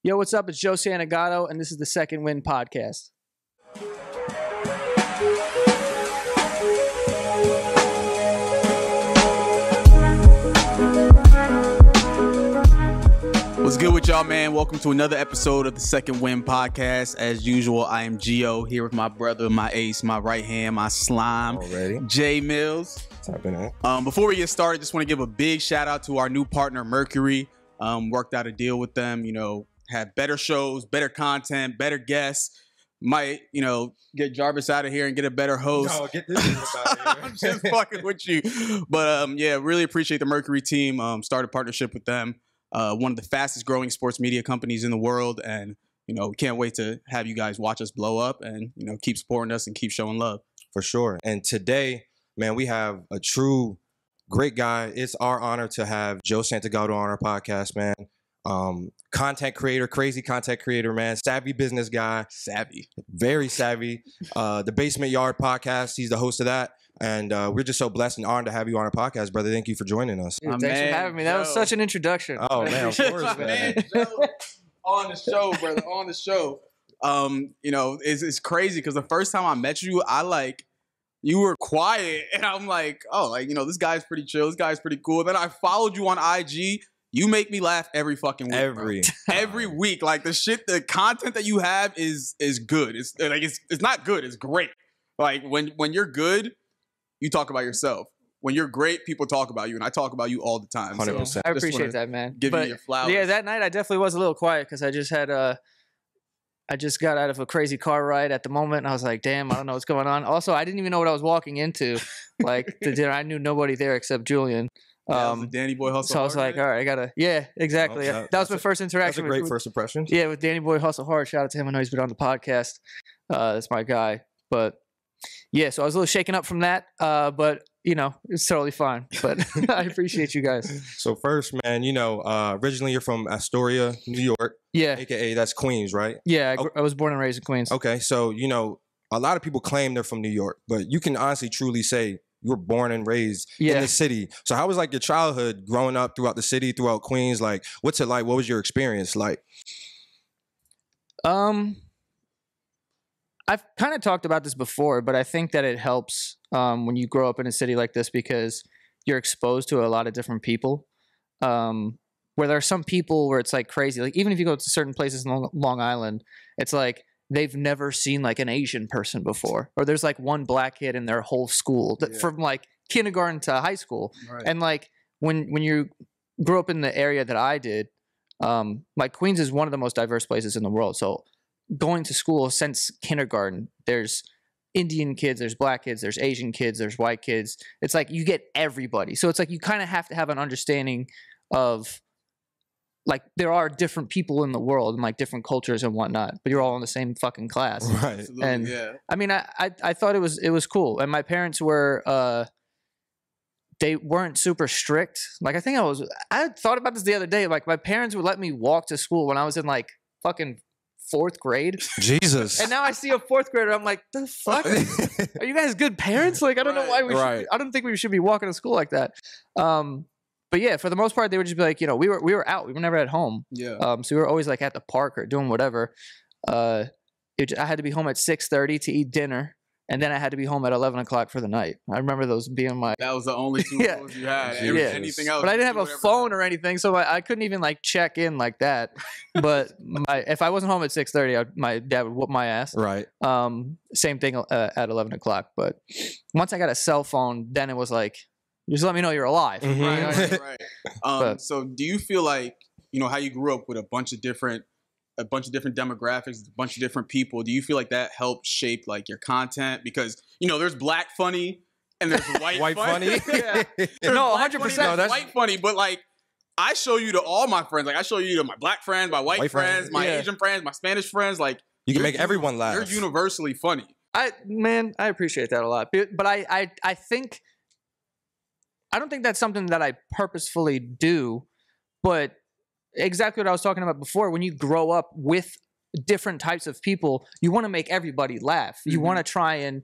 Yo, what's up? It's Joe Santagato, and this is the Second Win Podcast. What's good with y'all, man? Welcome to another episode of the Second Win Podcast. As usual, I am Gio here with my brother, my ace, my right hand, my slime, already. Jay Mills. What's happening? Before we get started, just want to give a big shout out to our new partner, Mercury. Worked out a deal with them, have better shows, better content, better guests. Might, get Jarvis out of here and get a better host. No, get this out of here. I'm just fucking with you. But really appreciate the Mercury team. Started a partnership with them. One of the fastest growing sports media companies in the world. And, can't wait to have you guys watch us blow up and, keep supporting us and keep showing love. For sure. And today, man, we have a true great guy. It's our honor to have Joe Santagato on our podcast, man. Content creator, crazy content creator, man. Savvy business guy. Savvy. Very savvy. The Basement Yard podcast. He's the host of that. And we're just so blessed and honored to have you on our podcast, brother. Thank you for joining us. Dude, thanks for having me. That was such an introduction. Oh, man, of course, man. Joe, on the show, brother, on the show. It's crazy because the first time I met you, you were quiet, and I'm like, this guy's pretty chill. This guy's pretty cool. Then I followed you on IG. You make me laugh every fucking week. Every week. Like the content that you have is good. It's not good. It's great. Like when you're good, you talk about yourself. When you're great, people talk about you, and I talk about you all the time. 100%. So I appreciate that, man. Give you your flowers. Yeah, that night I definitely was a little quiet because I just got out of a crazy car ride at the moment, and I was like, damn, I don't know what's going on. Also, I didn't even know what I was walking into. Like the dinner, I knew nobody there except Julian. The Danny Boy Hustle. So I was like, all right, yeah, exactly. Oh, that was my first interaction. That's a great first impression. Yeah, with Danny Boy Hustle Hard. Shout out to him. I know he's been on the podcast. That's my guy. But yeah, so I was a little shaken up from that. But it's totally fine. But I appreciate you guys. So first, man, originally you're from Astoria, New York. Yeah. AKA that's Queens, right? Yeah, I was born and raised in Queens. Okay, so, a lot of people claim they're from New York, but you can honestly truly say you were born and raised in the city. So how was like your childhood growing up throughout the city, throughout Queens? Like, what's it like? What was your experience like? I've kind of talked about this before, but I think that it helps when you grow up in a city like this because you're exposed to a lot of different people. Where there are some people where it's like crazy. Like even if you go to certain places in Long Island, it's like they've never seen like an Asian person before, or there's like one black kid in their whole school from like kindergarten to high school. Right. And like when you grew up in the area that I did, like Queens is one of the most diverse places in the world. So going to school since kindergarten, there's Indian kids, there's black kids, there's Asian kids, there's white kids. It's like you get everybody. So it's like you kind of have to have an understanding of like there are different people in the world and like different cultures and whatnot, but you're all in the same fucking class. Right. And yeah. I mean, I thought it was cool. And my parents were they weren't super strict. Like I thought about this the other day. Like my parents would let me walk to school when I was in like fucking 4th grade. Jesus. And now I see a 4th grader. I'm like, the fuck? Are you guys good parents? Like I don't know why I don't think we should be walking to school like that. But yeah, for the most part, they would just be like, we were out. We were never at home. Yeah. So we were always like at the park or doing whatever. I had to be home at 6:30 to eat dinner, and then I had to be home at 11 o'clock for the night. I remember those being That was the only 2 rules you had. Anything else. But I didn't have a phone or anything, so I couldn't even like check in like that. But if I wasn't home at 6:30, my dad would whoop my ass. Right. Same thing at 11 o'clock. But once I got a cell phone, then it was like, just let me know you're alive. Mm-hmm. Right. So do you feel like, how you grew up with a bunch of different demographics, a bunch of different people, do you feel like that helped shape like your content? Because, there's black funny and there's white funny. Yeah. No, 100%. That's white funny, but like I show you to all my friends. Like I show you to my black friends, my white friends, my Asian friends, my Spanish friends. Like you can make everyone laugh. You're universally funny. I appreciate that a lot. But I think I don't think that's something that I purposefully do, but exactly what I was talking about before, when you grow up with different types of people, you want to make everybody laugh. Mm-hmm. You want to try and,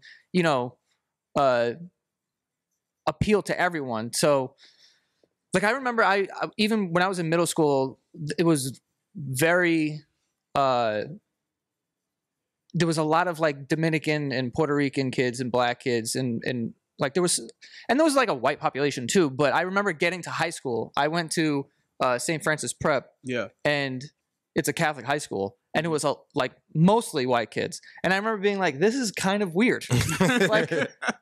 appeal to everyone. So like, I remember even when I was in middle school, it was very there was a lot of like Dominican and Puerto Rican kids and black kids and like there was like a white population too. But I remember getting to high school. I went to St. Francis Prep. Yeah. And it's a Catholic high school. And it was like mostly white kids. And I remember being like, this is kind of weird. Like,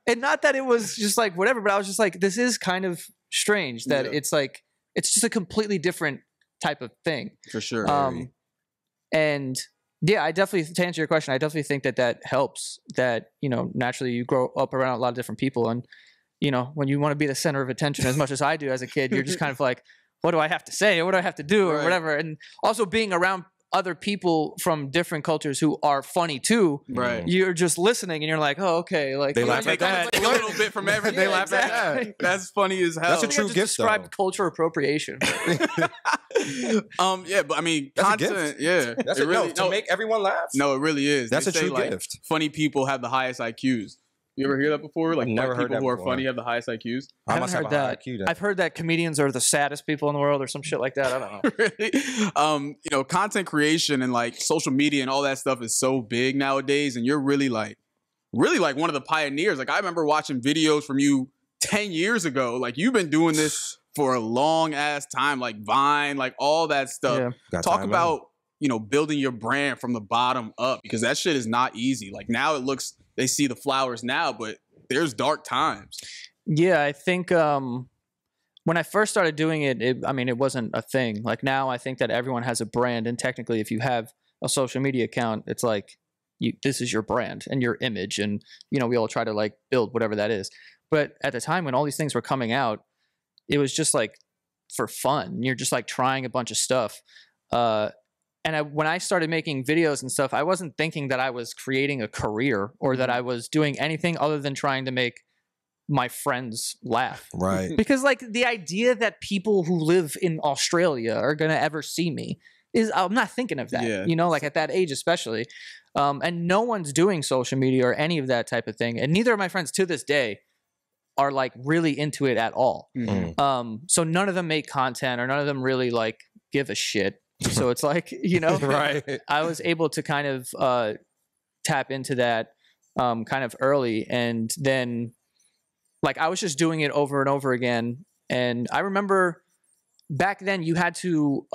and not that it was just like whatever, but I was just like, this is kind of strange that it's like, it's just a completely different type of thing. For sure. And yeah, I definitely, to answer your question, I definitely think that helps that, you know, naturally you grow up around a lot of different people. And, you know, when you want to be the center of attention as much as I do as a kid, you're just kind of like, what do I have to say? What do I have to do? Or whatever. And also being around other people from different cultures who are funny too. Right. You're just listening and you're like, oh, okay. Like they laugh at that. Like a little bit from everything. They laugh at that. That's funny as hell. That's a true gift, though. Described culture appropriation. Yeah, but I mean, that's content. Yeah, that's it. Really, to make everyone laugh. No, it really is. That's they a true like, gift. Funny people have the highest IQs. You ever hear that before? Like never heard people that who are before. funny have the highest IQs. I haven't heard that. I've heard that comedians are the saddest people in the world or some shit like that. I don't know. Really? You know, content creation and like social media and all that stuff is so big nowadays, and you're really like one of the pioneers. Like I remember watching videos from you 10 years ago. Like you've been doing this for a long ass time, like Vine, like all that stuff. Yeah. Talk about, you know, building your brand from the bottom up, because that shit is not easy. Like now they see the flowers now, but there's dark times. Yeah, I think when I first started doing it, it wasn't a thing. Like now I think that everyone has a brand, and technically if you have a social media account, it's like this is your brand and your image, and you know, we all try to like build whatever that is. But at the time when all these things were coming out, it was just like for fun. You're just like trying a bunch of stuff. And when I started making videos and stuff, I wasn't thinking that I was creating a career or that I was doing anything other than trying to make my friends laugh. Right. Because like the idea that people who live in Australia are going to ever see me I'm not thinking of that, you know, like at that age, especially. And no one's doing social media or any of that type of thing. And neither of my friends to this day are like really into it at all. Mm-hmm. So none of them make content or none of them really like give a shit. So it's like, you know, right. I was able to kind of tap into that kind of early. And then like I was just doing it over and over again. And I remember back then you had to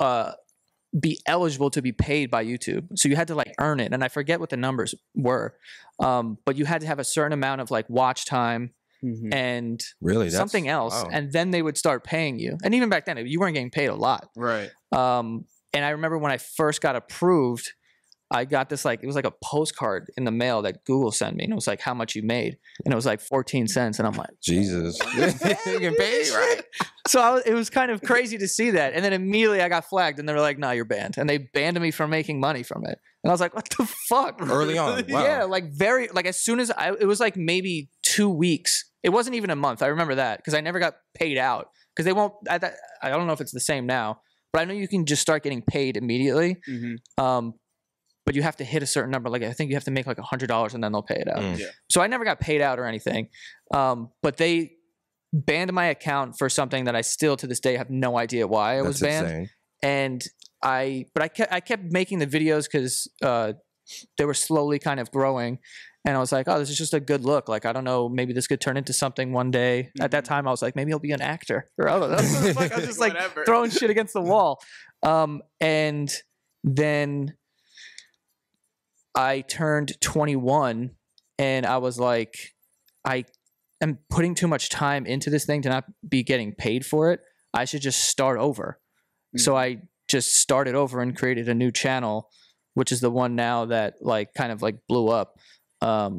be eligible to be paid by YouTube. So you had to like earn it. And I forget what the numbers were. But you had to have a certain amount of like watch time. Mm-hmm. And really something else, wow. And then they would start paying you. And even back then, you weren't getting paid a lot, right? And I remember when I first got approved, I got this like it was like a postcard in the mail that Google sent me, and it was like how much you made, and it was like 14 cents, and I'm like, Jesus, you get paid, right? So it was kind of crazy to see that, and then immediately I got flagged, and they were like, "No, you're banned," and they banned me from making money from it, and I was like, "What the fuck?" Early on, wow. Yeah, like as soon as it was like maybe 2 weeks. It wasn't even a month. I remember that because I never got paid out because they won't. I don't know if it's the same now, but I know you can just start getting paid immediately. Mm-hmm. But you have to hit a certain number. Like I think you have to make like $100 and then they'll pay it out. Yeah. So I never got paid out or anything. But they banned my account for something that I still to this day have no idea why it was banned. Insane. And I kept making the videos because they were slowly kind of growing. And I was like, oh, this is just a good look. Like, I don't know, maybe this could turn into something one day. Mm-hmm. At that time, I was like, maybe I'll be an actor. Or I don't know. Like, I was just like throwing shit against the wall. And then I turned 21 and I was like, I am putting too much time into this thing to not be getting paid for it. I should just start over. Mm-hmm. So I just started over and created a new channel, which is the one now that like kind of like blew up. I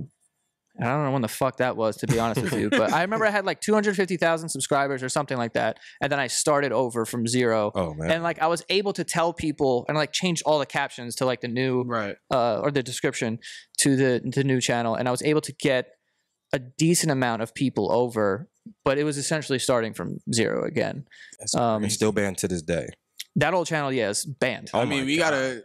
don't know when the fuck that was, to be honest with you, but I remember I had like 250,000 subscribers or something like that. And then I started over from zero. Oh, man. And like I was able to tell people and like change all the captions to like the new, right. Or the description to the new channel. And I was able to get a decent amount of people over, but it was essentially starting from zero again. It's still banned to this day. That old channel, is banned. I mean, we gotta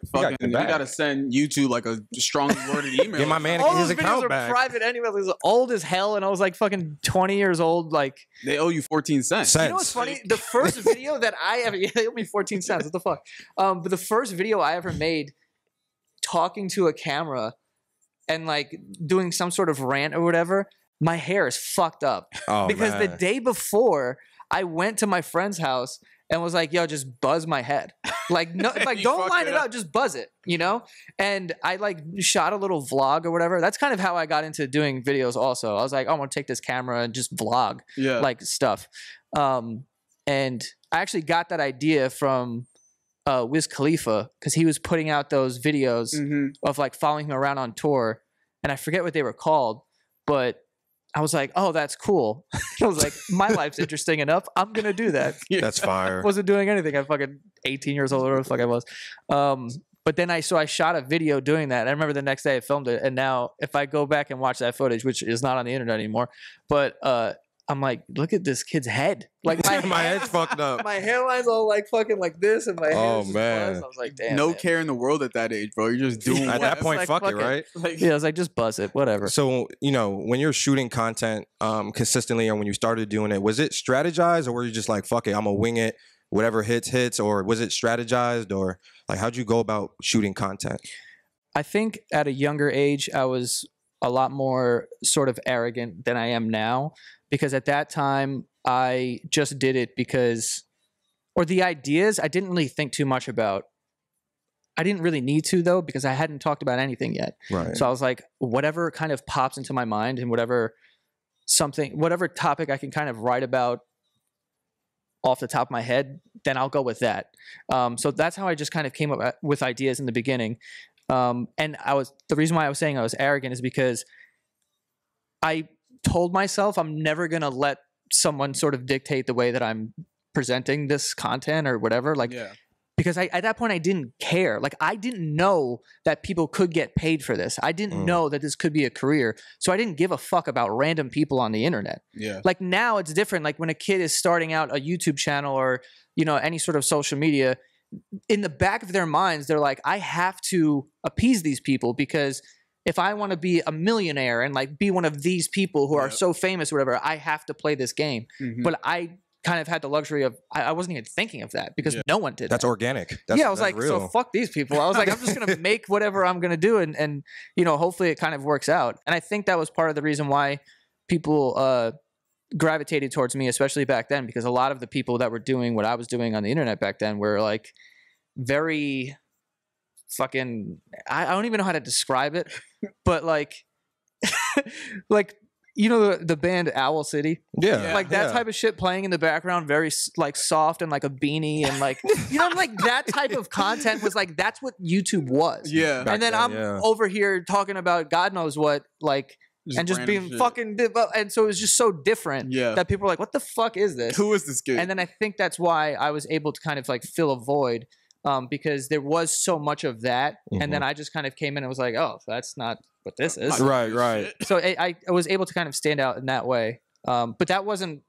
send YouTube like a strongly worded email. Get my man his account back. Private anyway. It was old as hell, and I was like fucking 20 years old. Like they owe you 14 cents. You know what's funny? The first video that I ever they owe me 14 cents. What the fuck? But the first video I ever made, talking to a camera and like doing some sort of rant or whatever, my hair is fucked up. Oh, because man. the day before, I went to my friend's house and was like, yo, just buzz my head. Like, no, like don't line it up, just buzz it, you know? And I like shot a little vlog or whatever. That's kind of how I got into doing videos also. I was like, I want to take this camera and just vlog like stuff. And I actually got that idea from Wiz Khalifa, because he was putting out those videos of like following him around on tour. And I forget what they were called, but I was like, oh, that's cool. I was like, my life's interesting enough. I'm going to do that. That's fire. Wasn't doing anything. I'm fucking 18 years old or whatever the fuck I was. But then I shot a video doing that. I remember the next day I filmed it. And now if I go back and watch that footage, which is not on the internet anymore, but I'm like, look at this kid's head. Like my head's fucked up. My hairline's all like fucking like this, and my hair's just man. buzzed. I was like, damn. No man. care in the world at that age, bro. You're just doing At that point, like, fuck it, right? Like, Yeah, I was like, just buzz it, whatever. So, you know, when you're shooting content consistently, or when you started doing it, was it strategized, or were you just like, fuck it, I'm gonna wing it, whatever hits, or was it strategized, or like, how'd you go about shooting content? I think at a younger age, I was a lot more sort of arrogant than I am now, because at that time I just did it because, or the ideas I didn't really think too much about. I didn't really need to though, because I hadn't talked about anything yet. Right. So I was like, whatever kind of pops into my mind and whatever topic I can kind of write about off the top of my head, then I'll go with that. So that's how I just kind of came up with ideas in the beginning. And the reason why I was saying I was arrogant is because I told myself I'm never going to let someone sort of dictate the way that I'm presenting this content or whatever. Like, because at that point I didn't care. Like, I didn't know that people could get paid for this. I didn't know that this could be a career. So I didn't give a fuck about random people on the internet. Yeah. Like, now it's different. Like, when a kid is starting out a YouTube channel or, you know, any sort of social media, in the back of their minds, they're like, I have to appease these people, because if I want to be a millionaire and like be one of these people who are so famous or whatever, I have to play this game. But I kind of had the luxury of, I wasn't even thinking of that, because no one did. That's that. organic. I was like, real. So fuck these people. I was like, I'm just going to make whatever I'm going to do. And, you know, hopefully it kind of works out. And I think that was part of the reason why people gravitated towards me, especially back then, because a lot of the people that were doing what I was doing on the internet back then were like very fucking, I don't even know how to describe it, but like, like, you know, the band Owl City? Yeah. Like that type of shit playing in the background, very like soft and like a beanie and like, you know, like that type of content was like, that's what YouTube was. Yeah. And then I'm over here talking about God knows what, like, just being shit. Fucking, and so it was just so different that people were like, what the fuck is this? Who is this kid? And then I think that's why I was able to kind of like fill a void, because there was so much of that. And then I just kind of came in and was like, oh, that's not what this is. Right. So I was able to kind of stand out in that way. But that wasn't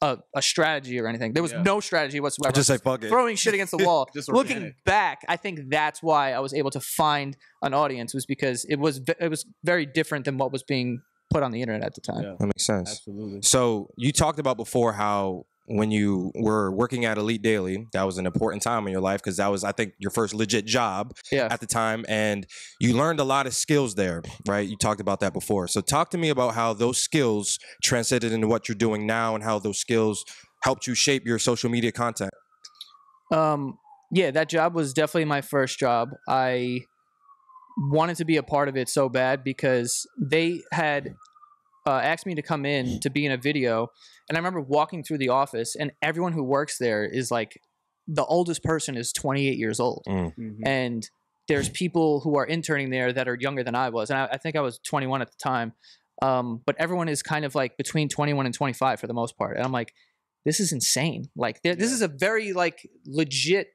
a strategy or anything. There was no strategy whatsoever. Just say fuck it. Throwing shit against the wall. Looking back, I think that's why I was able to find an audience, was because it was very different than what was being put on the internet at the time. That makes sense. Absolutely. So you talked about before how when you were working at Elite Daily, that was an important time in your life, because that was, I think, your first legit job at the time, and you learned a lot of skills there, right? You talked about that before. So talk to me about how those skills translated into what you're doing now, and how those skills helped you shape your social media content. Yeah, that job was definitely my first job. I wanted to be a part of it so bad, because they had asked me to come in to be in a video. And I remember walking through the office, and everyone who works there is like, the oldest person is 28 years old. And there's people who are interning there that are younger than I was. And I think I was 21 at the time. But everyone is kind of like between 21 and 25 for the most part. And I'm like, this is insane. Like, this is a very like legit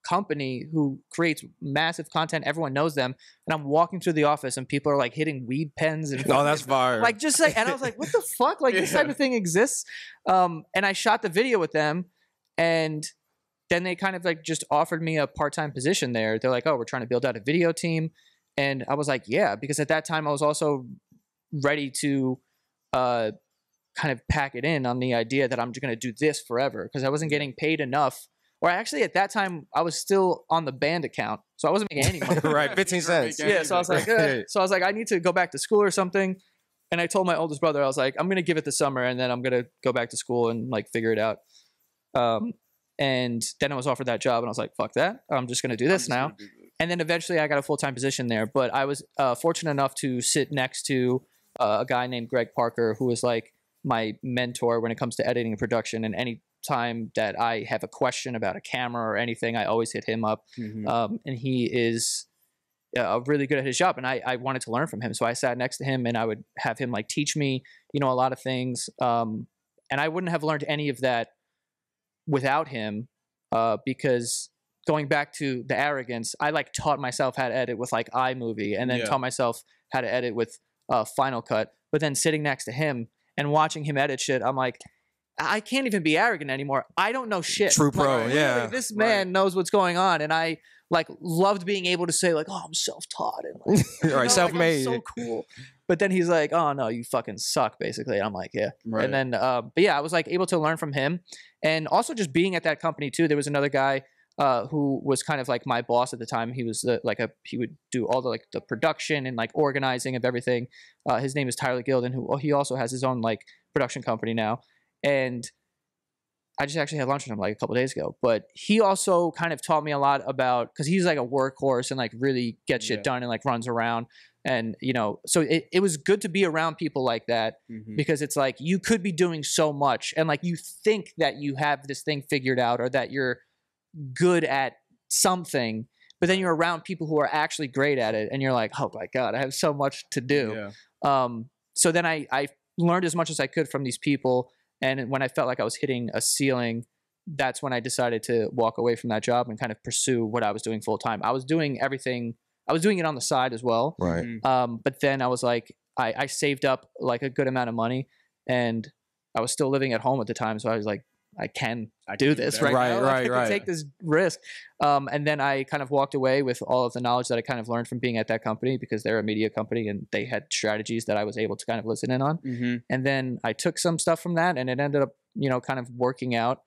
company who creates massive content. Everyone knows them. And I'm walking through the office, and people are like hitting weed pens and that's fire. Like, just like, and I was like, what the fuck? Like, this type of thing exists. And I shot the video with them, and then they kind of like just offered me a part-time position there. They're like, oh, we're trying to build out a video team. And I was like, yeah, because at that time I was also ready to kind of pack it in on the idea that I'm just going to do this forever, because I wasn't getting paid enough Or actually, at that time, I was still on the band account, so I wasn't making any money. Right, 15 cents. Yeah, so I was like, I need to go back to school or something. And I told my oldest brother, I was like, I'm gonna give it the summer, and then I'm gonna go back to school and like figure it out. And then I was offered that job, and I was like, fuck that, I'm just gonna do this now. And then eventually, I got a full-time position there. But I was fortunate enough to sit next to a guy named Greg Parker, who was like my mentor when it comes to editing and production. And any time that I have a question about a camera or anything, I always hit him up. And he is really good at his job, and I wanted to learn from him. So I sat next to him, and I would have him like teach me, a lot of things. And I wouldn't have learned any of that without him, because going back to the arrogance, I like taught myself how to edit with like iMovie, and then taught myself how to edit with Final Cut. But then sitting next to him and watching him edit shit, I'm like, I can't even be arrogant anymore. I don't know shit. True pro, yeah. This man knows what's going on, and I like loved being able to say like, oh, I'm self-taught and like, right, self-made. Like, so cool. But then he's like, oh no, you fucking suck, basically. And I'm like, yeah. Right. And then, but yeah, I was like able to learn from him, and also just being at that company too. There was another guy who was kind of like my boss at the time. He was he would do all the production and like organizing of everything. His name is Tyler Gilden, who he also has his own like production company now. And I just actually had lunch with him like a couple days ago. But he also kind of taught me a lot about, because he's like a workhorse and like really gets shit done and like runs around. And, so it was good to be around people like that, because it's like you could be doing so much and like you think that you have this thing figured out or that you're good at something, but then you're around people who are actually great at it and you're like, oh my God, I have so much to do. So then I learned as much as I could from these people. And when I felt like I was hitting a ceiling, that's when I decided to walk away from that job and kind of pursue what I was doing full time. I was doing everything. I was doing it on the side as well. Right. But then I was like, I saved up like a good amount of money, and I was still living at home at the time. So I was like, I can do this right now. I can take this risk. And then I kind of walked away with all of the knowledge that I kind of learned from being at that company, because they're a media company and they had strategies that I was able to kind of listen in on. And then I took some stuff from that, and it ended up, kind of working out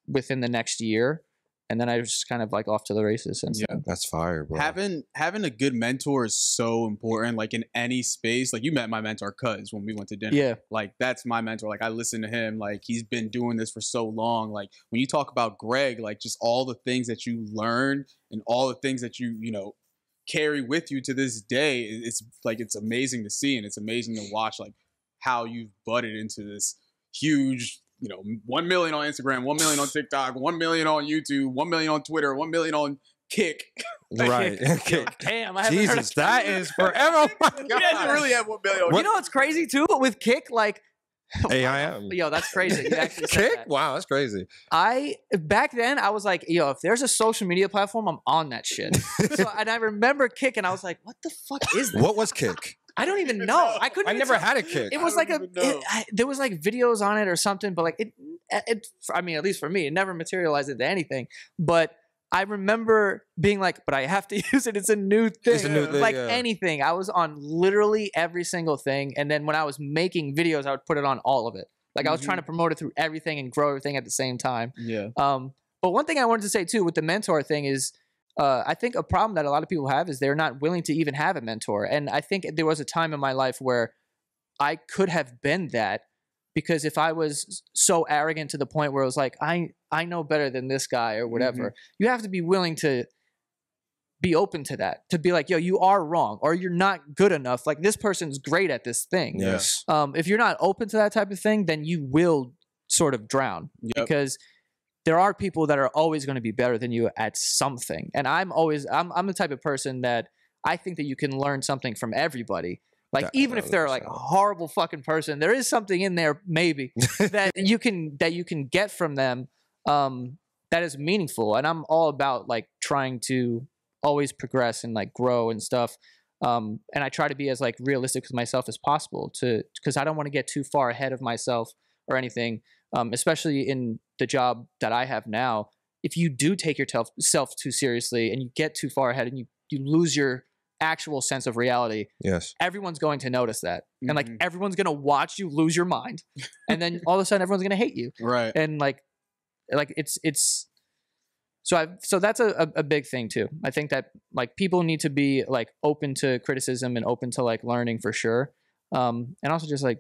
within the next year. And then I was just kind of like off to the races. And that's fire, bro. Having a good mentor is so important. Like in any space, like you met my mentor Cuz when we went to dinner. Yeah, like that's my mentor. Like I listen to him. Like he's been doing this for so long. Like when you talk about Greg, like just all the things that you learn and all the things that you carry with you to this day. It's like it's amazing to see, and it's amazing to watch like how you've butted into this huge. 1 million on Instagram, 1 million on TikTok, 1 million on YouTube, 1 million on Twitter, 1 million on Kick. Right. Kick. Damn, I haven't heard of that is forever. You guys really have 1 million on You know what's crazy too? But with Kick, like AIM. Yo, that's crazy. You actually said Kick? that. Wow, that's crazy. Back then I was like, if there's a social media platform, I'm on that shit. And I remember Kick, and I was like, what the fuck is this? What was Kick? I don't even know. I never had a Kick. It was like there was like videos on it or something, but like it. I mean, at least for me, it never materialized into anything. But I remember being like, but I have to use it. It's a new thing. It's a new thing, like anything. I was on literally every single thing. And then when I was making videos, I would put it on all of it. Like I was trying to promote it through everything and grow everything at the same time. Yeah. But one thing I wanted to say too with the mentor thing is, I think a problem that a lot of people have is they're not willing to even have a mentor. And I think there was a time in my life where I could have been that, because if I was so arrogant to the point where it was like, I know better than this guy or whatever, you have to be willing to be open to that, to be like, yo, you are wrong, or you're not good enough. Like this person's great at this thing. Yes. If you're not open to that type of thing, then you will sort of drown, because there are people that are always going to be better than you at something. And I'm the type of person that I think that you can learn something from everybody. Like even if they're like a horrible fucking person, there is something in there maybe that you can get from them that is meaningful. And I'm all about like trying to always progress and like grow and stuff. And I try to be as like realistic with myself as possible, because I don't want to get too far ahead of myself or anything. Especially in the job that I have now, if you do take yourself too seriously and you get too far ahead and you lose your actual sense of reality, everyone's going to notice that. And like everyone's going to watch you lose your mind. And then all of a sudden everyone's going to hate you. Right. And like, like it's so that's a big thing too. I think that like people need to be like open to criticism and open to like learning for sure. And also just like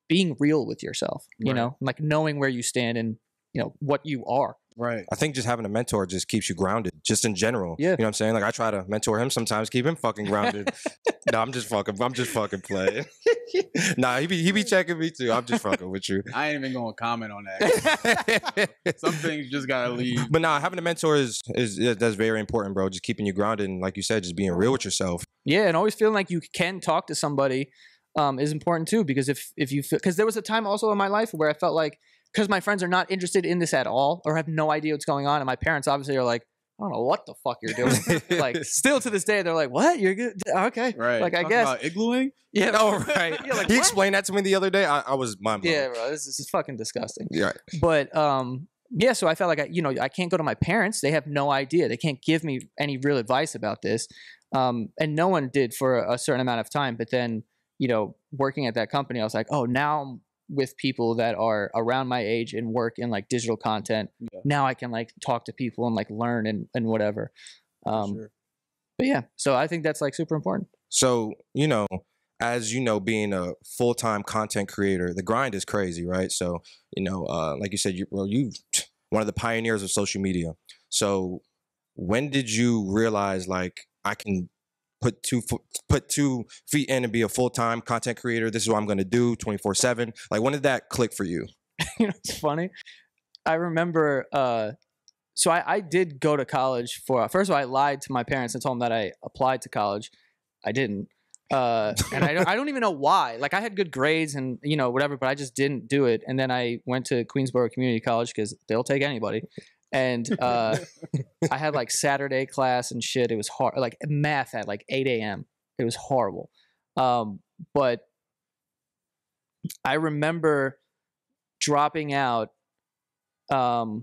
being real with yourself, you know, like knowing where you stand and, you know, what you are. Right. I think just having a mentor just keeps you grounded, just in general. Yeah. You know what I'm saying? Like I try to mentor him sometimes, keep him fucking grounded. No, I'm just fucking playing. Nah, he be checking me too. I'm just fucking with you. I ain't even gonna comment on that. Some things just gotta leave. But nah, having a mentor is that's very important, bro. Just keeping you grounded and like you said, just being real with yourself. Yeah, and always feeling like you can talk to somebody is important too. Because if you feel, because there was a time also in my life where I felt like, because my friends are not interested in this at all or have no idea what's going on, and my parents obviously are like, I don't know what the fuck you're doing. Like, still to this day, they're like, "What? You're good? Okay, Right. Like, Talking I guess about iglooing. yeah, Oh, right. Yeah, like, He what? explained that to me the other day. I was mind blown. Yeah, bro, this is fucking disgusting. Yeah. But yeah, so I felt like I can't go to my parents. They have no idea. They can't give me any real advice about this. And no one did for a certain amount of time. But then, you know, working at that company, I was like, oh, now I'm with people that are around my age and work in like digital content. Yeah. Now I can like talk to people and like learn and whatever. Sure. But yeah, so I think that's like super important. So, you know, as you know, being a full-time content creator, the grind is crazy, right? So, you know, like you said, you one of the pioneers of social media. So when did you realize like I can put 2 feet in and be a full-time content creator? This is what I'm going to do 24/7. Like, when did that click for you? You know, it's funny. I remember, so I did go to college for, first of all, I lied to my parents and told them that I applied to college. I didn't. And I don't even know why. Like, I had good grades and, you know, whatever, but I just didn't do it. And then I went to Queensborough Community College because they'll take anybody. And I had like Saturday class and shit. It was hard, like math at like 8 a.m. It was horrible. But I remember dropping out. Well,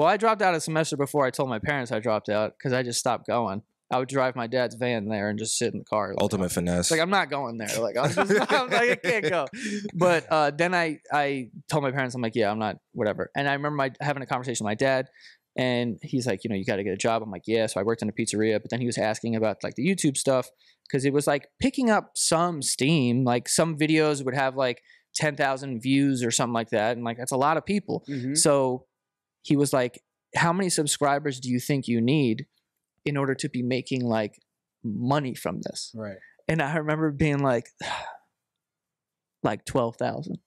I dropped out a semester before I told my parents I dropped out because I just stopped going. I would drive my dad's van there and just sit in the car. Like, Ultimate finesse. like, I'm not going there. Like, I'm like, I can't go. But then I told my parents, I'm like, yeah, I'm not, whatever. And I remember having a conversation with my dad, and he's like, you know, you got to get a job. I'm like, yeah. So I worked in a pizzeria, but then he was asking about like the YouTube stuff because it was like picking up some steam. Like some videos would have like 10,000 views or something like that. And like, that's a lot of people. Mm-hmm. So he was like, how many subscribers do you think you need in order to be making like money from this? Right. And I remember being like 12,000.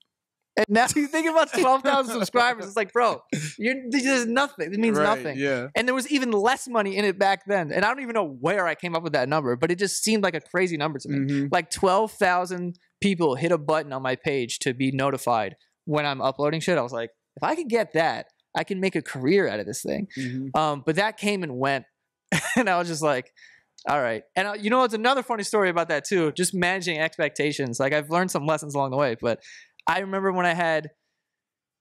And now you think about 12,000 subscribers, it's like, bro, there's nothing. It means nothing. Yeah. And there was even less money in it back then. And I don't even know where I came up with that number, but it just seemed like a crazy number to me. Mm-hmm. Like 12,000 people hit a button on my page to be notified when I'm uploading shit. I was like, if I could get that, I can make a career out of this thing. Mm-hmm. But that came and went. And I was just like, all right. And you know, it's another funny story about that too. Just managing expectations. Like I've learned some lessons along the way, but I remember when I had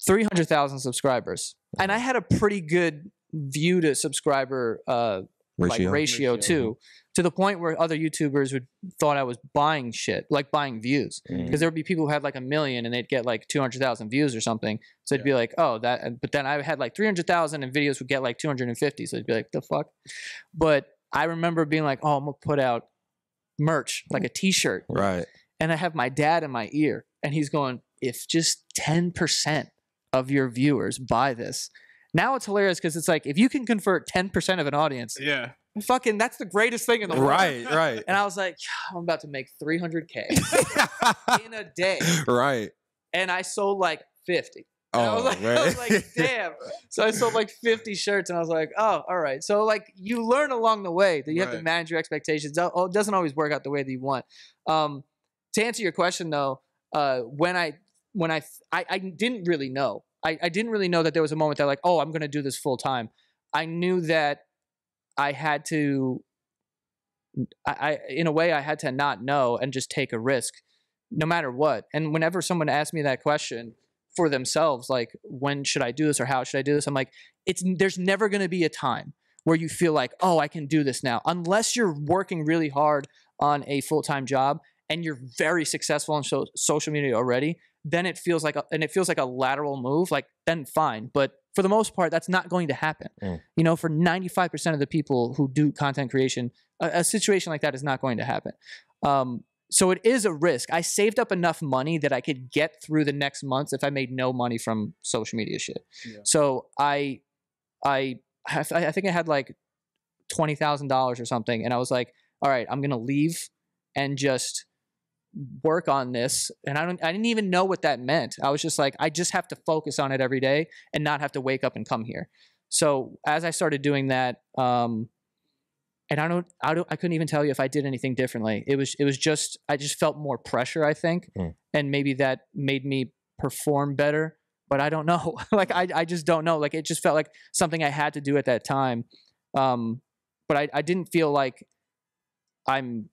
300,000 subscribers and I had a pretty good view to subscriber ratio too, to the point where other YouTubers thought I was buying shit, like buying views. Because there would be people who had like 1 million and they'd get like 200,000 views or something. So it'd be like, oh, that. But then I had like 300,000 and videos would get like 250. So it'd be like, the fuck. But I remember being like, oh, I'm gonna put out merch, like a T-shirt. Right. And I have my dad in my ear, and he's going, if just 10% of your viewers buy this. Now it's hilarious because it's like, if you can convert 10% of an audience, Yeah. fucking, that's the greatest thing in the world. Right. And I was like, I'm about to make $300K in a day. Right. And I sold like 50. And Oh, I was like, damn. So I sold like 50 shirts, and I was like, oh, all right. So like, you learn along the way that you have to manage your expectations. It doesn't always work out the way that you want. To answer your question though, when I didn't really know. I didn't really know that there was a moment that like, oh, I'm going to do this full time. I knew that I had to, in a way, I had to not know and just take a risk no matter what. And whenever someone asked me that question for themselves, like, when should I do this or how should I do this? I'm like, there's never going to be a time where you feel like, oh, I can do this now. Unless you're working really hard on a full-time job and you're very successful on social media already, then it feels like a lateral move, like then fine. But for the most part, that's not going to happen. You know, for 95% of the people who do content creation, a situation like that is not going to happen. So it is a risk. I saved up enough money that I could get through the next months if I made no money from social media shit. Yeah. So I think I had like $20,000 or something, and I was like, all right, I'm gonna leave and just work on this. And I didn't even know what that meant. I was just like, I just have to focus on it every day and not have to wake up and come here. So as I started doing that, and I couldn't even tell you if I did anything differently. It was just, I just felt more pressure, I think. And maybe that made me perform better, but I don't know. Like, I just don't know. Like, it just felt like something I had to do at that time. But I didn't feel like I'm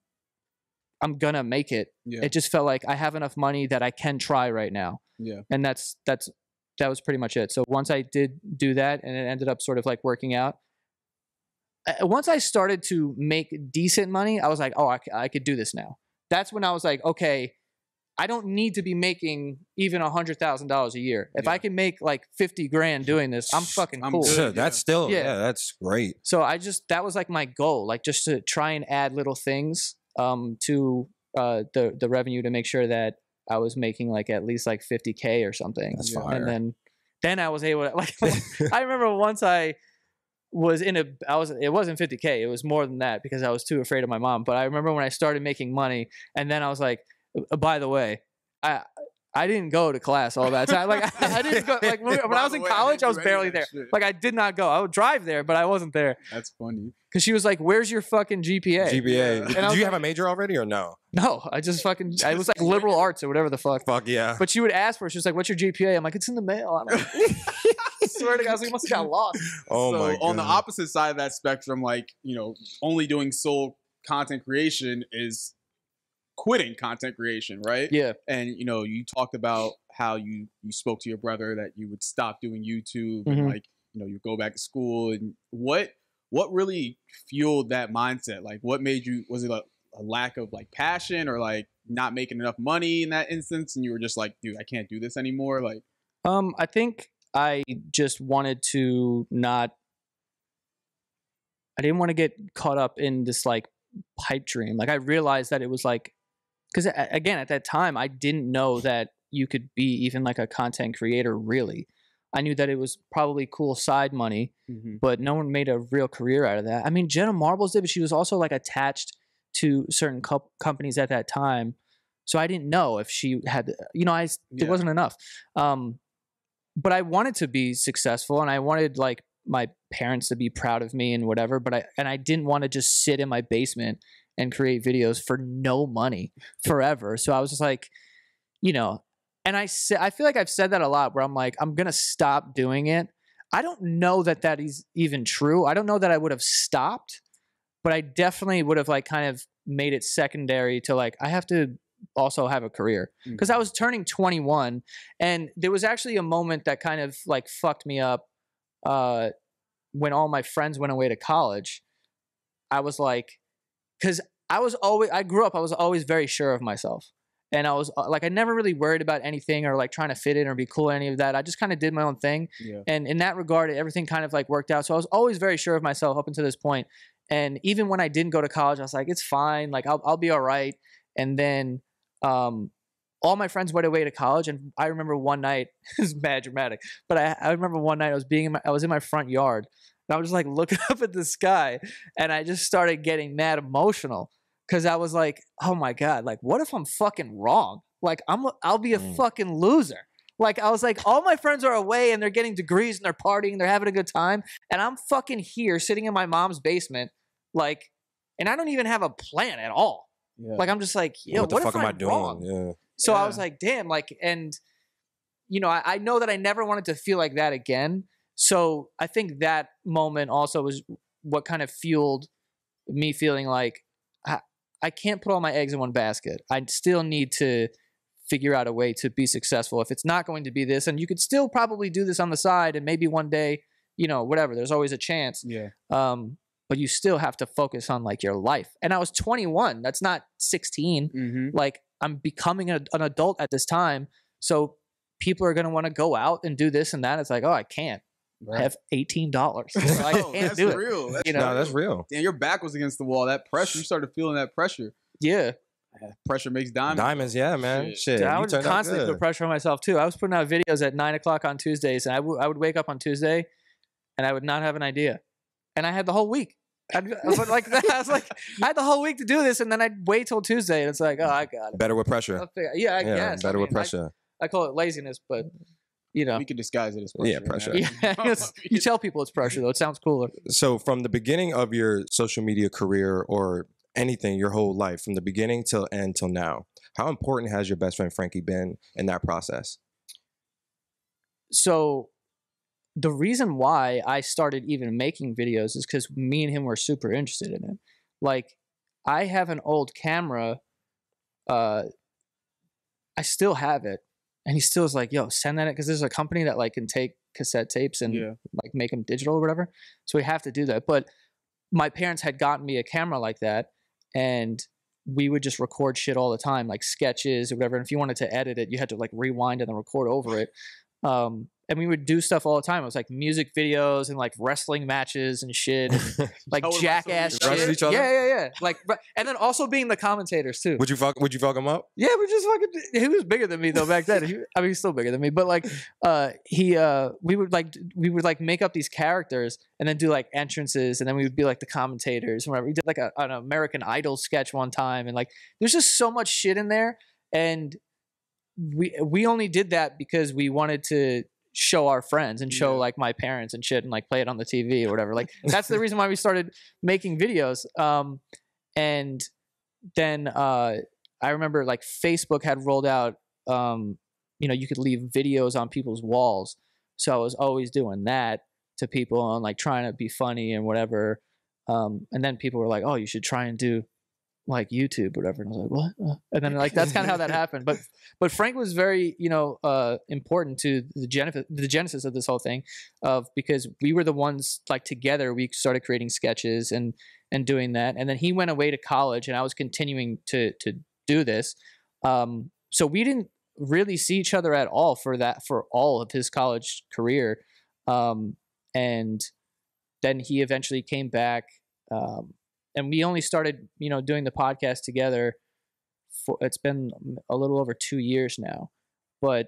gonna make it. Yeah. It just felt like I have enough money that I can try right now. Yeah. And that was pretty much it. So once I did do that, and it ended up sort of like working out, once I started to make decent money, I was like, oh, I could do this now. That's when I was like, okay, I don't need to be making even $100,000 a year. If I can make like 50 grand doing this, I'm fucking cool. Good. That's still, that's great. So that was like my goal, like just to try and add little things to the revenue to make sure that I was making like at least like 50K or something. That's fire. And then I was able to, like, I remember once it wasn't 50K. It was more than that because I was too afraid of my mom. But I remember when I started making money, and then I was like, by the way, I didn't go to class all that time. Like, I didn't go, like, when I was in college, I was barely there. Like, I did not go. I would drive there, but I wasn't there. That's funny. Because she was like, where's your fucking GPA? GPA. Did you have a major already or no? No, I was like liberal arts or whatever the fuck. Fuck yeah. But she would ask for it. She was like, what's your GPA? I'm like, it's in the mail. I swear to God, I was like, you must have got lost. Oh, my God. On the opposite side of that spectrum, like, you know, only doing sole content creation is quitting content creation, right? Yeah. And, you know, you talked about how you spoke to your brother that you would stop doing YouTube and, like, you know, you go back to school. And what really fueled that mindset? Like, what made you, was it a lack of like passion or like not making enough money in that instance? And you were just like, dude, I can't do this anymore. Like, I think I just wanted to I didn't want to get caught up in this like pipe dream. Like, I realized that it was like, because again, at that time, I didn't know that you could be even like a content creator, really. I knew that it was probably cool side money, but no one made a real career out of that. I mean, Jenna Marbles did, but she was also like attached to certain companies at that time. So I didn't know if she had, you know, it wasn't enough. But I wanted to be successful, and I wanted like my parents to be proud of me and whatever, but I didn't want to just sit in my basement and create videos for no money forever. So I was just like, you know, and I feel like I've said that a lot, where I'm like, I'm going to stop doing it. I don't know that that is even true. I don't know that I would have stopped, but I definitely would have like kind of made it secondary to like, I have to also have a career, because I was turning 21, and there was actually a moment that kind of like fucked me up when all my friends went away to college. I was like, because I grew up, I was always very sure of myself. And I was like, I never really worried about anything or like trying to fit in or be cool or any of that. I just kind of did my own thing. Yeah. And in that regard, everything kind of like worked out. So I was always very sure of myself up until this point. And even when I didn't go to college, I was like, it's fine. Like, I'll be all right. And then all my friends went away to college. And I remember one night, it's mad dramatic, but I remember one night I was in my front yard. And I was just like looking up at the sky, and I just started getting mad emotional. Cause I was like, oh my God, like, what if I'm fucking wrong? Like, I'll be a fucking loser. Like, I was like, all my friends are away and they're getting degrees and they're partying, they're having a good time. And I'm fucking here sitting in my mom's basement. Like, and I don't even have a plan at all. Yeah. Like, I'm just like, yo, what the fuck am I doing? Wrong? Yeah. So I was like, damn, like, and you know, I know that I never wanted to feel like that again. So I think that moment also was what kind of fueled me feeling like, I can't put all my eggs in one basket. I still need to figure out a way to be successful. If it's not going to be this, and you could still probably do this on the side, and maybe one day, you know, whatever, there's always a chance. Yeah. But you still have to focus on like your life. And I was 21. That's not 16. Like, I'm becoming an adult at this time. So people are going to want to go out and do this and that. It's like, oh, I can't. I have $18. So I can't that's do real. it. That's You know? No, that's real. Damn, your back was against the wall. That pressure, you started feeling that pressure. Yeah. Pressure makes diamonds. Diamonds, yeah, man. Shit, Dude, I you would turned out constantly good. put pressure on myself too. I was putting out videos at 9:00 on Tuesdays, and I would wake up on Tuesday, and I would not have an idea, and I had the whole week. I was like, I had the whole week to do this, and then I'd wait till Tuesday, and it's like, oh, I got it. Better with pressure. Yeah, I guess. Better I with mean, pressure. I call it laziness, but you know, We could disguise it as pressure. Yeah, pressure. yeah, you tell people it's pressure though. It sounds cooler. So from the beginning of your social media career or anything, your whole life, from the beginning till end till now, how important has your best friend Frankie been in that process? So the reason why I started even making videos is because me and him were super interested in it. Like, I have an old camera. I still have it. And he still is like, yo, send that in. Because there's a company that like can take cassette tapes and like make them digital or whatever. So we have to do that. But my parents had gotten me a camera like that. And we would just record shit all the time, like sketches or whatever. And if you wanted to edit it, you had to like rewind and then record over it. And we would do stuff all the time. It was like music videos and like wrestling matches and shit, and like jackass wrestle shit. each other? Yeah. Like, and then also being the commentators too. Would you fuck him up? Yeah, we just fucking. He was bigger than me though back then. He's still bigger than me. But like, we would like make up these characters and then do like entrances, and then we would be like the commentators. Whatever. We did like an American Idol sketch one time, and like, there's just so much shit in there, and we only did that because we wanted to show our friends and show like my parents and shit and like play it on the TV or whatever. Like that's the reason why we started making videos. And then I remember like Facebook had rolled out, you could leave videos on people's walls. So I was always doing that to people and like trying to be funny and whatever. And then people were like, oh, you should try and do like YouTube or whatever. And I was like, what? And then like that's kind of how that happened. But Frank was very, important to the genesis of this whole thing, because we were the ones like together. We started creating sketches and doing that. And then he went away to college, and I was continuing to do this. So we didn't really see each other at all for all of his college career. And then he eventually came back. And we only started, doing the podcast together. It's been a little over 2 years now. But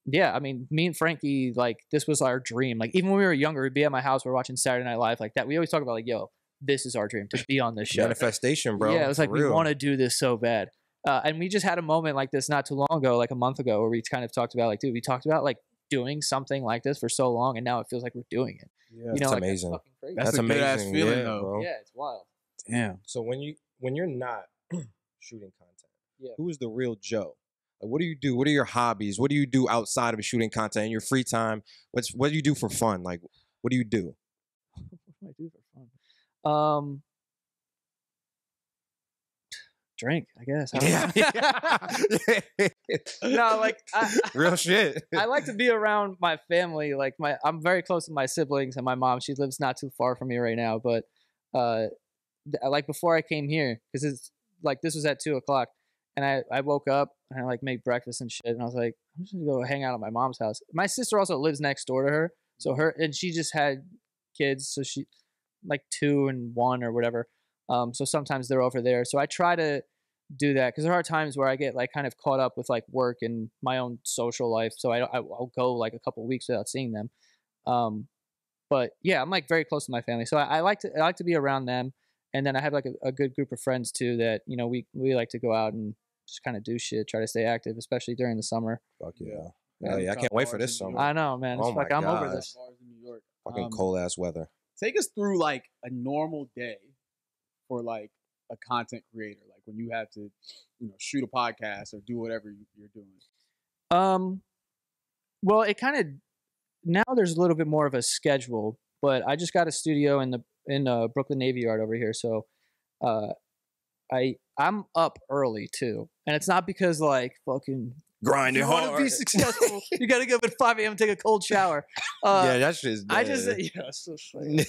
yeah, I mean, me and Frankie, like, this was our dream. Like, even when we were younger, we'd be at my house, we're watching Saturday Night Live like that. We always talk about like, yo, this is our dream to be on this show. Manifestation, bro. Yeah, it was like, we want to do this so bad. And we just had a moment like this not too long ago, like a month ago, where we kind of talked about like, dude, we talked about like doing something like this for so long, and now it feels like we're doing it. Yeah, that's like, amazing. That's fucking crazy. That's a amazing. good-ass feeling, yeah, though. bro. Yeah, it's wild. Damn. So when you're not shooting content, who is the real Joe? Like, what do you do? What are your hobbies? What do you do outside of shooting content in your free time? What do you do for fun? Like, what do you do? What do I do for fun? Drink, I guess. No, like real shit. I like to be around my family. Like I'm very close to my siblings and my mom. She lives not too far from me right now. But like before I came here, because it's like this was at 2:00, and I woke up and I like made breakfast and shit, and I was like, I'm just gonna go hang out at my mom's house. My sister also lives next door to her, so she just had kids, so she like 2 and 1 or whatever. So sometimes they're over there. So I try to do that because there are times where I get like kind of caught up with like work and my own social life. So I'll go like a couple of weeks without seeing them. But yeah, I'm like very close to my family. So I like to be around them. And then I have like a good group of friends too that, we like to go out and just kind of do shit, try to stay active, especially during the summer. Fuck yeah. I can't wait for this summer. I know, man. It's like I'm over this. Fucking cold ass weather. Take us through like a normal day for like a content creator, like when you have to, shoot a podcast or do whatever you're doing. Well, it kind of now there's a little bit more of a schedule, but I just got a studio in Brooklyn Navy Yard over here, so I'm up early too, and it's not because like fucking grinding hard. You want to be successful, you got to get up at 5 a.m. take a cold shower. Yeah, that shit's dead. I just so funny.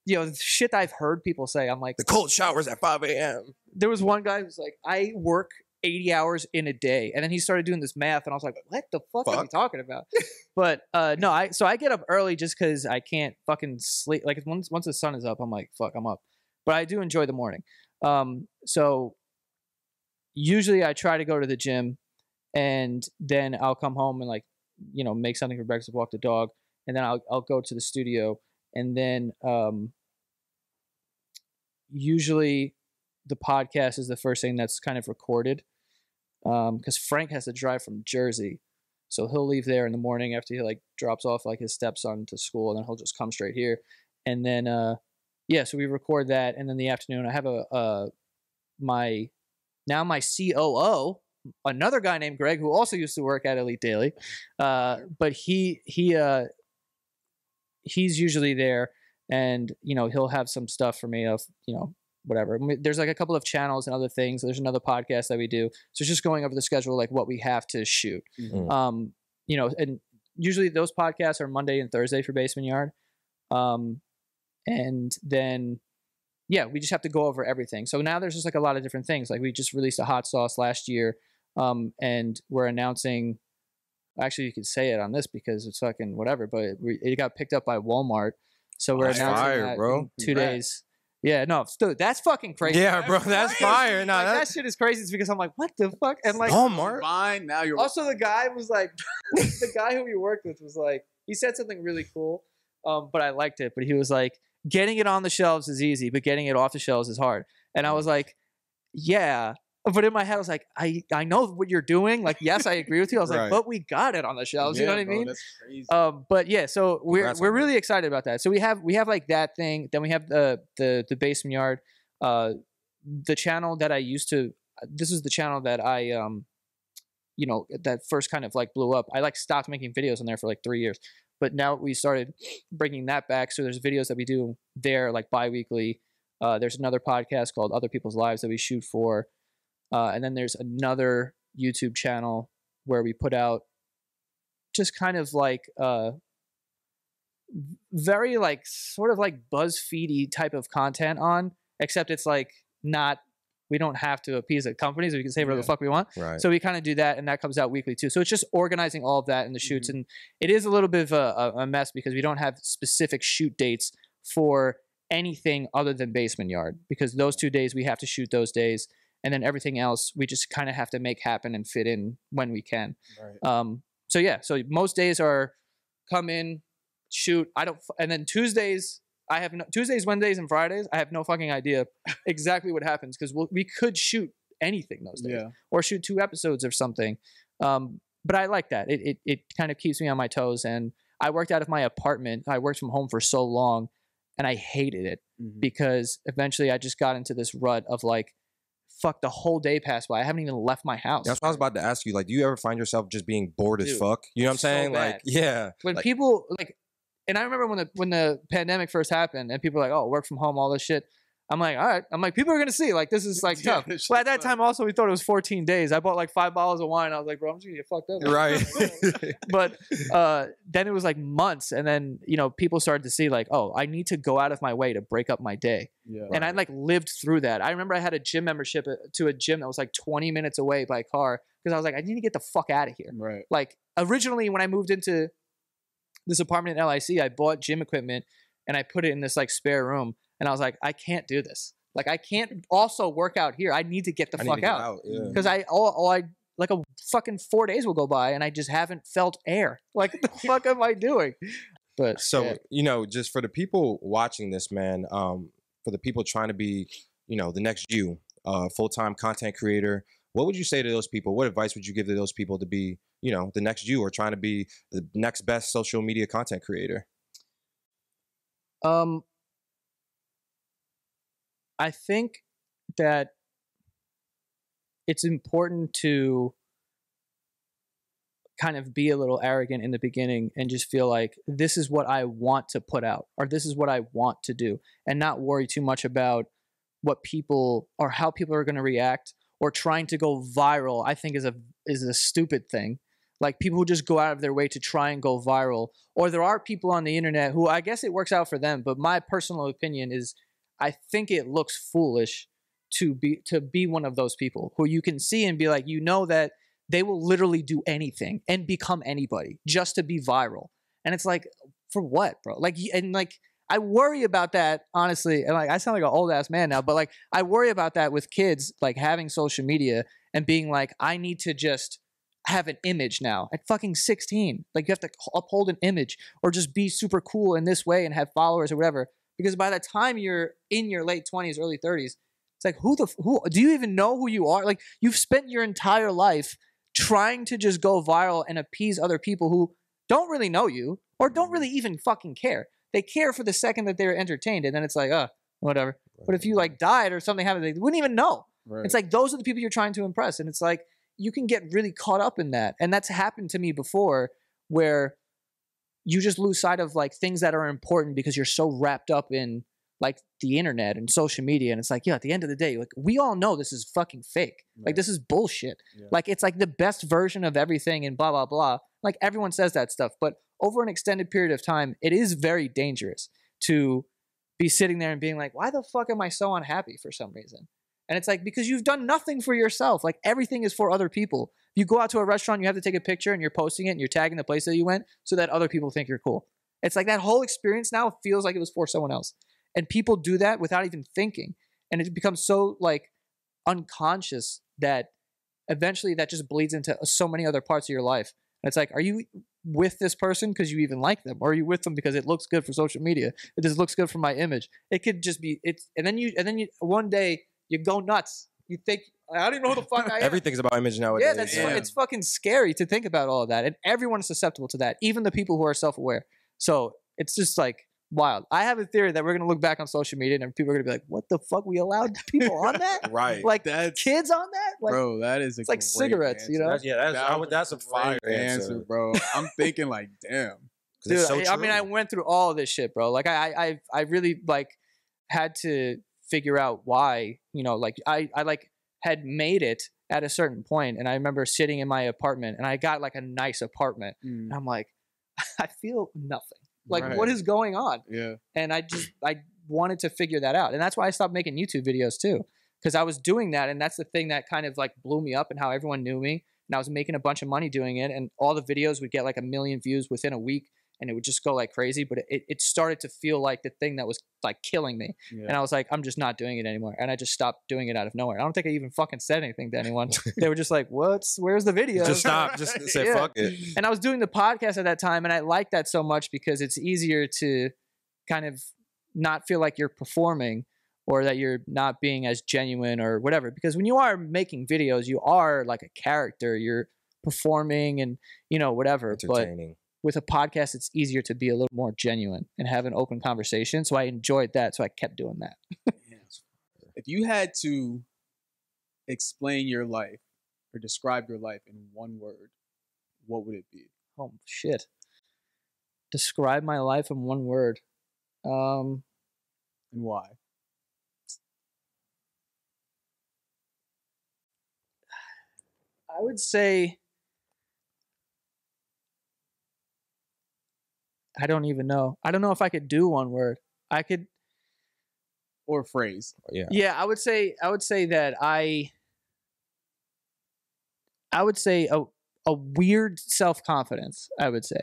The shit I've heard people say, I'm like, the cold showers at 5 a.m. There was one guy who's like, I work 80 hours in a day. And then he started doing this math, and I was like, what the fuck are we talking about? But no, I get up early just because I can't fucking sleep. Like once the sun is up, I'm like, fuck, I'm up. But I do enjoy the morning. So usually I try to go to the gym, and then I'll come home and like, you know, make something for breakfast, walk the dog, and then I'll go to the studio, and then usually the podcast is the first thing that's kind of recorded, because Frank has to drive from Jersey, so he'll leave there in the morning after he like drops off like his stepson to school, and then he'll just come straight here, and then so we record that, and then the afternoon I have my COO, another guy named Greg, who also used to work at Elite Daily, but he's usually there, and you know, he'll have some stuff for me of, you know, whatever. There's like a couple of channels and other things. There's another podcast that we do, so it's just going over the schedule, like what we have to shoot. Mm-hmm. You know, and usually those podcasts are Monday and Thursday for Basement Yard, and then we just have to go over everything. So now there's just like a lot of different things. Like we just released a hot sauce last year, and we're announcing. Actually, you could say it on this because it's fucking whatever. But it got picked up by Walmart, so we're announcing that in 2 days. Yeah, no, dude, that's fucking crazy. Yeah, bro, that's fire. No, like, that shit is crazy. It's because I'm like, what the fuck? And like, Walmart. Fine, now you're. Also, the guy was like, the guy who we worked with was like, he said something really cool, but I liked it. But he was like, getting it on the shelves is easy, but getting it off the shelves is hard. And I was like, yeah. But in my head, I was like, I know what you're doing. Like, yes, I agree with you. I was like, but we got it on the shelves. You know what I mean? That's crazy. But yeah, so we're really excited about that. So we have like that thing. Then we have the Basement Yard, the channel that I used to. This is the channel that I you know, that first kind of like blew up. I like stopped making videos on there for like 3 years, but now we started bringing that back. So there's videos that we do there like bi-weekly. There's another podcast called Other People's Lives that we shoot for. And then there's another YouTube channel where we put out just kind of like very like sort of like BuzzFeedy type of content on, except it's like not, we don't have to appease the companies. We can say whatever the fuck we want. Right. So we kind of do that, and that comes out weekly too. So it's just organizing all of that in the shoots. And it is a little bit of a mess because we don't have specific shoot dates for anything other than Basement Yard, because those 2 days we have to shoot those days. And then everything else, we just kind of have to make happen and fit in when we can. Right. So yeah, so most days are come in, shoot. And then Tuesdays, Tuesdays, Wednesdays, and Fridays, I have no fucking idea exactly what happens, because we could shoot anything those days, or shoot 2 episodes or something. But I like that. It kind of keeps me on my toes. And I worked out of my apartment. I worked from home for so long, and I hated it because eventually I just got into this rut of like, fuck, the whole day passed by. I haven't even left my house. That's what I was about to ask you. Like, do you ever find yourself just being bored as fuck? You know what I'm saying? Bad. Like, yeah. When people like, and I remember when the pandemic first happened and people were like, oh, work from home, all this shit. I'm like, all right. I'm like, people are going to see, like, this is like tough. But at that time also, we thought it was 14 days. I bought like 5 bottles of wine. I was like, bro, I'm just going to get fucked up. Right. But then it was like months. And then, you know, people started to see like, oh, I need to go out of my way to break up my day. Yeah. And I like lived through that. I remember I had a gym membership to a gym that was like 20 minutes away by car, because I was like, I need to get the fuck out of here. Right. Like originally when I moved into this apartment in LIC, I bought gym equipment and I put it in this like spare room. And I was like, I can't do this. Like, I can't also work out here. I need to get the fuck out. Because like a fucking 4 days will go by and I just haven't felt air. Like, what the fuck am I doing? But so, you know, just for the people watching this, man, for the people trying to be, you know, the next you, full-time content creator, what would you say to those people? What advice would you give to those people to be, you know, the next you, or trying to be the next best social media content creator? I think that it's important to kind of be a little arrogant in the beginning and just feel like this is what I want to put out, or this is what I want to do, and not worry too much about what people or how people are going to react, or trying to go viral. I think is a stupid thing. Like, people who just go out of their way to try and go viral, or there are people on the internet who, I guess it works out for them, but my personal opinion is I think it looks foolish to be one of those people who you can see and be like, you know, that they will literally do anything and become anybody just to be viral. And it's like, for what, bro? Like, and like, I worry about that, honestly. And like, I sound like an old ass man now, but like, I worry about that with kids, like having social media and being like, I need to just have an image now at fucking 16. Like, you have to uphold an image or just be super cool in this way and have followers or whatever. Because by the time you're in your late 20s, early 30s, it's like, who do you even know who you are? Like, you've spent your entire life trying to just go viral and appease other people who don't really know you or don't really even fucking care. They care for the second that they're entertained, and then it's like, whatever. But if you like died or something happened, they wouldn't even know. Right. It's like, those are the people you're trying to impress. And it's like, you can get really caught up in that. And that's happened to me before, where you just lose sight of like things that are important because you're so wrapped up in like the internet and social media. And it's like, yeah, at the end of the day, like, we all know this is fucking fake. Right. Like, this is bullshit. Yeah. Like, it's like the best version of everything and blah, blah, blah. Like, everyone says that stuff. But over an extended period of time, it is very dangerous to be sitting there and being like, why the fuck am I so unhappy for some reason? And it's like, because you've done nothing for yourself. Like, everything is for other people. You go out to a restaurant, you have to take a picture and you're posting it and you're tagging the place that you went so that other people think you're cool. It's like that whole experience now feels like it was for someone else. And people do that without even thinking. And it becomes so like unconscious that eventually that just bleeds into so many other parts of your life. And it's like, are you with this person because you even like them? Or are you with them because it looks good for social media? It just looks good for my image. It could just be, and then you one day you go nuts. You think, I don't even know who the fuck I am. Everything's about image nowadays. Yeah, it's fucking scary to think about all of that. And everyone is susceptible to that, even the people who are self-aware. So it's just like wild. I have a theory that we're going to look back on social media and people are going to be like, what the fuck? We allowed people on that? Right. Like, kids on that? Like, bro, that is it's like cigarettes, answer. you know? That's a fire answer, bro. I'm thinking like, damn. Dude, so I mean, I went through all of this shit, bro. Like, I really like had to figure out why, you know, like I like had made it at a certain point, and I remember sitting in my apartment, and I got like a nice apartment, and I'm like, I feel nothing. Like, what is going on? Yeah. And I wanted to figure that out, and that's why I stopped making YouTube videos too, because I was doing that, and that's the thing that kind of like blew me up, and how everyone knew me, and I was making a bunch of money doing it, and all the videos would get like 1 million views within a week. And it would just go like crazy, but it started to feel like the thing that was like killing me. Yeah. And I was like, I'm just not doing it anymore. And I just stopped doing it out of nowhere. I don't think I even fucking said anything to anyone. They were just like, where's the video? Just stop. Just say fuck it. And I was doing the podcast at that time, and I liked that so much because it's easier to kind of not feel like you're performing or that you're not being as genuine or whatever. Because when you are making videos, you are like a character. You're performing and, you know, whatever. Entertaining. But with a podcast, it's easier to be a little more genuine and have an open conversation. So I enjoyed that. So I kept doing that. If you had to explain your life or describe your life in one word, what would it be? Oh, shit. Describe my life in one word. And why? I would say, I don't even know. I don't know if I could do one word. I could, or a phrase. Yeah. Yeah, I would say that I would say a weird self-confidence, I would say.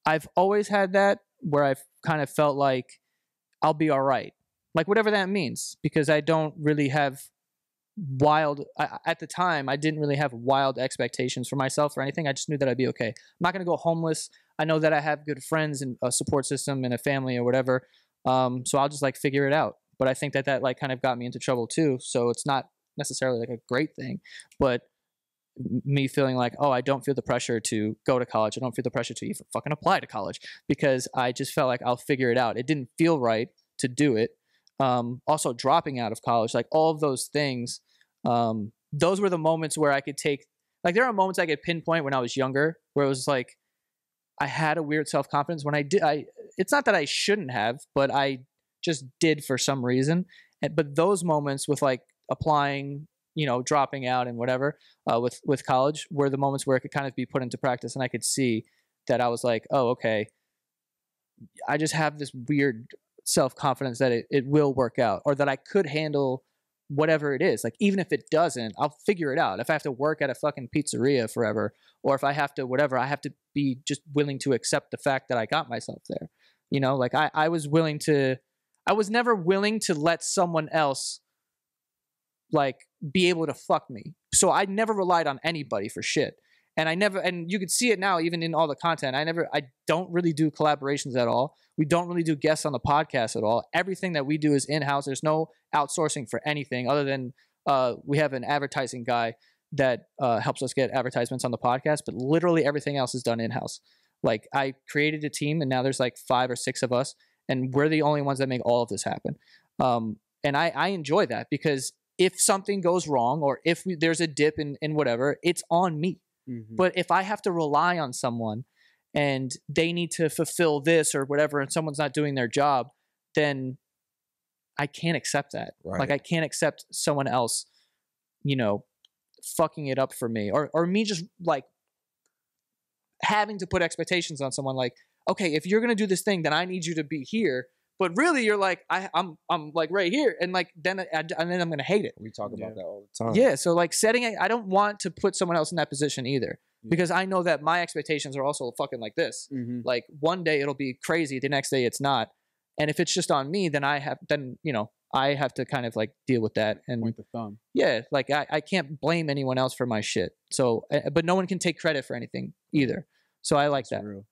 I've always had that where I've kind of felt like I'll be all right. Like, whatever that means, because I don't really have at the time, I didn't really have wild expectations for myself or anything. I just knew that I'd be okay. I'm not going to go homeless. I know that I have good friends and a support system and a family or whatever. So I'll just like figure it out. But I think that like kind of got me into trouble too. So it's not necessarily like a great thing, but me feeling like, oh, I don't feel the pressure to go to college. I don't feel the pressure to even fucking apply to college because I just felt like I'll figure it out. It didn't feel right to do it. Also dropping out of college, like all of those things, those were the moments where I could take, like, there are moments I could pinpoint when I was younger where it was like, I had a weird self-confidence when it's not that I shouldn't have, but I just did for some reason. But those moments with like applying, you know, dropping out and whatever, with college were the moments where it could kind of be put into practice. And I could see that I was like, oh, okay, I just have this weird self-confidence that it will work out, or that I could handle whatever it is. Like, even if it doesn't, I'll figure it out. If I have to work at a fucking pizzeria forever, or if I have to whatever, I have to be just willing to accept the fact that I got myself there. You know, like I was never willing to let someone else like be able to fuck me. So I never relied on anybody for shit. And you could see it now, even in all the content. I don't really do collaborations at all. We don't really do guests on the podcast at all. Everything that we do is in-house. There's no outsourcing for anything other than we have an advertising guy that helps us get advertisements on the podcast, but literally everything else is done in-house. Like, I created a team, and now there's like 5 or 6 of us, and we're the only ones that make all of this happen. And I enjoy that, because if something goes wrong, or if there's a dip in whatever, it's on me. Mm-hmm. But if I have to rely on someone and they need to fulfill this or whatever, and someone's not doing their job, then I can't accept that. Right. Like, I can't accept someone else, you know, fucking it up for me, or me just like having to put expectations on someone. Like, okay, if you're gonna do this thing, then I need you to be here. But really, you're like, I'm like right here, and like then I'm gonna hate it. We talk about that all the time. Yeah, so like I don't want to put someone else in that position either, because I know that my expectations are also fucking like this. Mm-hmm. Like, one day it'll be crazy, the next day it's not, and if it's just on me, then I have to kind of like deal with that and point the thumb. Yeah, like I can't blame anyone else for my shit. So, but no one can take credit for anything either. So I like that. Real.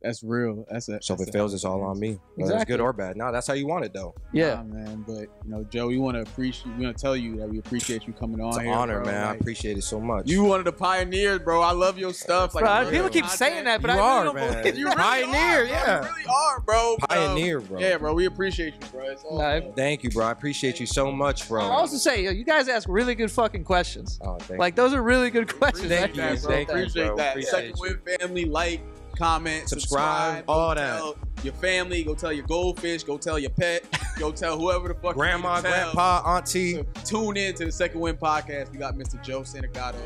That's real. So if it fails, it's all on me. Whether it's good or bad. No, that's how you want it, though. Yeah, man. But you know, Joe, we want to tell you that we appreciate you coming on. It's an honor, bro, man. Like, I appreciate it so much. You one of the pioneers, bro. I love your stuff. Like, bro, people keep saying that, but you I really don't man. believe you. Really pioneer, are, yeah. You really are, bro. Pioneer, bro. Yeah, bro. We appreciate you, bro. It's all Thank you, bro. I appreciate you so much, bro. I also say, you guys ask really good fucking questions. Oh, thank like, those are really good questions. Thank you, bro. Appreciate that. Second Win family, like, comment, subscribe, all that. Tell your family, go tell your goldfish, go tell your pet, go tell whoever the fuck grandma, you need to tell. grandpa, auntie. So tune in to the Second Win podcast. We got Mr. Joe Santagato.